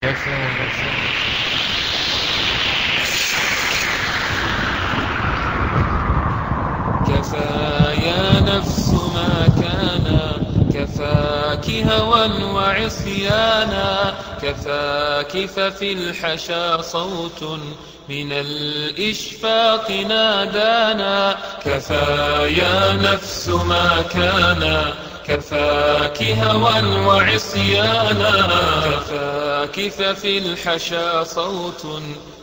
كفى يا نفس ما كان، كفاك هوى وعصيانا، كفاك ففي الحشا صوت من الإشفاق نادانا. كفى يا نفس ما كان، كفاك هوى وعصيانا، كفاك ففي الحشا صوت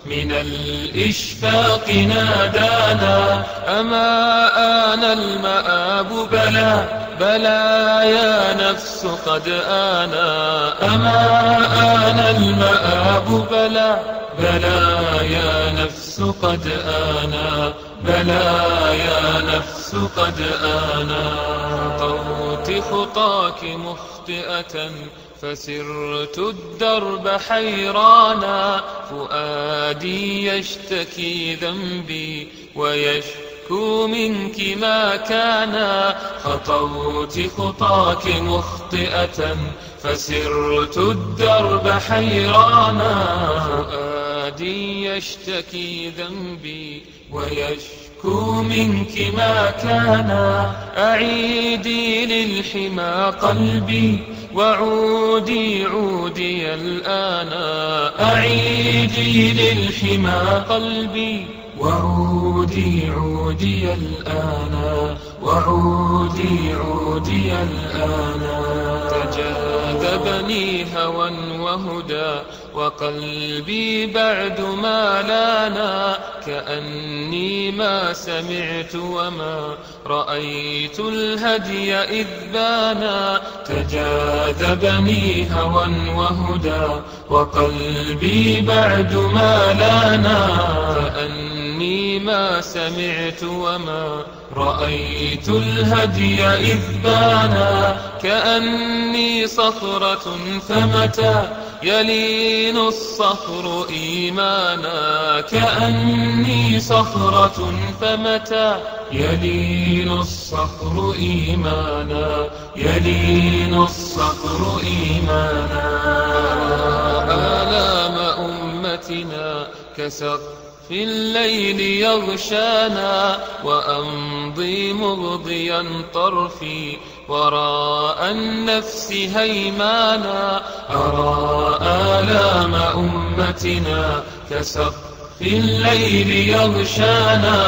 من الإشفاق نادانا. أما آن المآب بلى بلى يا نفس قد آنا، أما آن المآب بلى بلى يا نفس قد آنا، بلى يا نفس قد آنا. خطوت خطاك مخطئة فسرت الدرب حيرانا، فؤادي يشتكي ذنبي ويشكو منك ما كان. خطوت خطاك مخطئة فسرت الدرب حيرانا، فؤادي يشتكي ذنبي ويشكو منك ما كان. أعيدي للحمى قلبي وعودي عودي الآن، أعيدي للحمى قلبي وعودي عودي الآن، وعودي عودي الآن. تجاذبني هوى وهدى وقلبي بعد ما لانا، كأني ما سمعت وما رأيت الهدي إذ بانا. تجاذبني هوى وهدى وقلبي بعد ما لانا، كأني ما سمعت وما رأيت الهدي إذ بانا. كأني صخرة فمتى يلين الصخر إيمانا، كأني صخرة فمتى يلين الصخر إيمانا، يلين الصخر إيمانا. آلام أمتنا كسقف في الليل يغشانا، وأمضي مغضيا طرفي وراء النفس هيمانا. أرى آلام أمتنا كسقف في الليل يغشانا،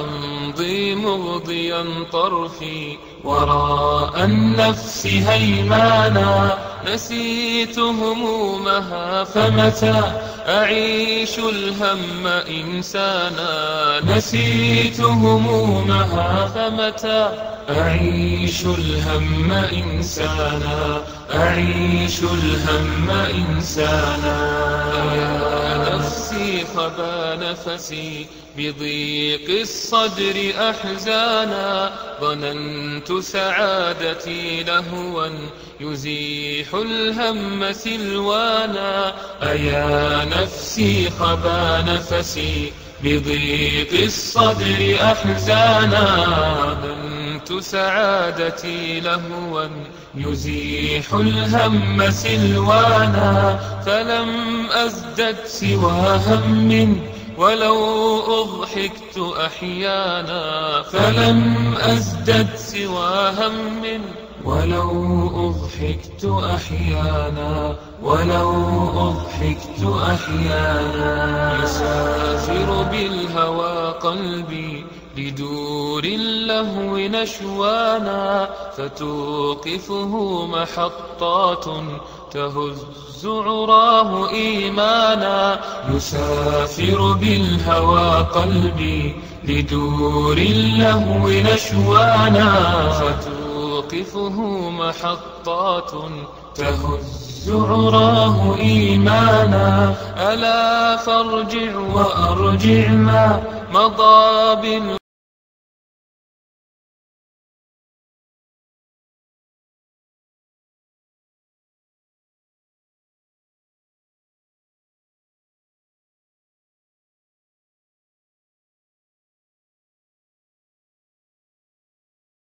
أمضي مغضيا طرفي وراء النفس هيمانا. نسيت همومها فمتى أعيش الهم إنسانا، نسيت همومها فمتى أعيش الهم إنسانا، أعيش الهم إنسانا. يا نفسي خبا نفسي بضيق الصدر أحزانا، ظننت سعادتي لهوا يزيح الهم سلوانا. أيا نفسي خبا نفسي بضيق الصدر أحزانا، ظننت سعادتي لهوا يزيح الهم سلوانا. فلم أزدد سوى هم ولو أضحكت أحيانا، فلم أزدد سوى هم ولو أضحكت أحيانا، ولو أضحكت أحيانا. يسافر بالهوى قلبي لدور اللهو نشوانا، فتوقفه محطات تهز عراه إيمانا. يسافر بالهوى قلبي لدور اللهو نشوانا، فتوقفه محطات تهز عراه إيمانا. ألا فارجع وأرجع ما مضى